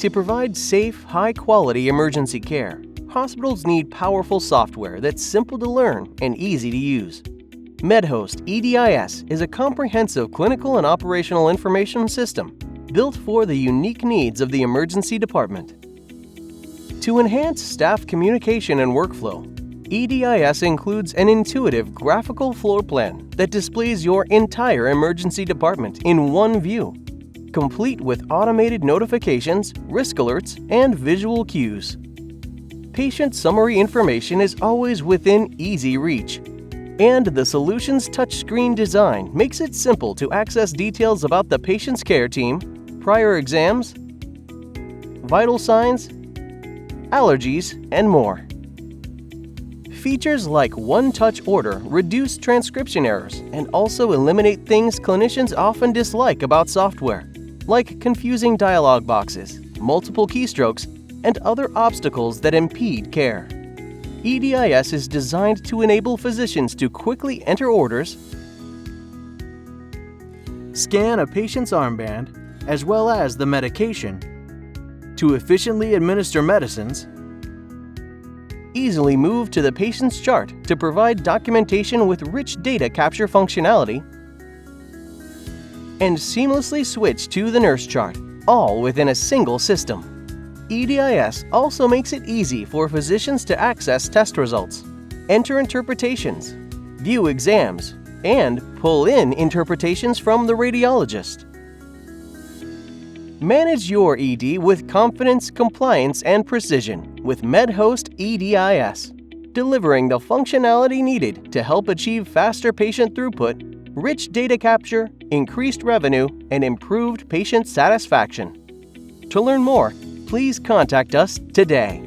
To provide safe, high-quality emergency care, hospitals need powerful software that's simple to learn and easy to use. MEDHOST EDIS is a comprehensive clinical and operational information system built for the unique needs of the emergency department. To enhance staff communication and workflow, EDIS includes an intuitive graphical floor plan that displays your entire emergency department in one view, complete with automated notifications, risk alerts, and visual cues. Patient summary information is always within easy reach, and the solution's touchscreen design makes it simple to access details about the patient's care team, prior exams, vital signs, allergies, and more. Features like one-touch order reduce transcription errors and also eliminate things clinicians often dislike about software, like confusing dialog boxes, multiple keystrokes, and other obstacles that impede care. EDIS is designed to enable physicians to quickly enter orders, scan a patient's armband, as well as the medication, to efficiently administer medicines, easily move to the patient's chart to provide documentation with rich data capture functionality, and seamlessly switch to the nurse chart, all within a single system. EDIS also makes it easy for physicians to access test results, enter interpretations, view exams, and pull in interpretations from the radiologist. Manage your ED with confidence, compliance, and precision with MEDHOST EDIS, delivering the functionality needed to help achieve faster patient throughput, rich data capture, increased revenue, and improved patient satisfaction. To learn more, please contact us today.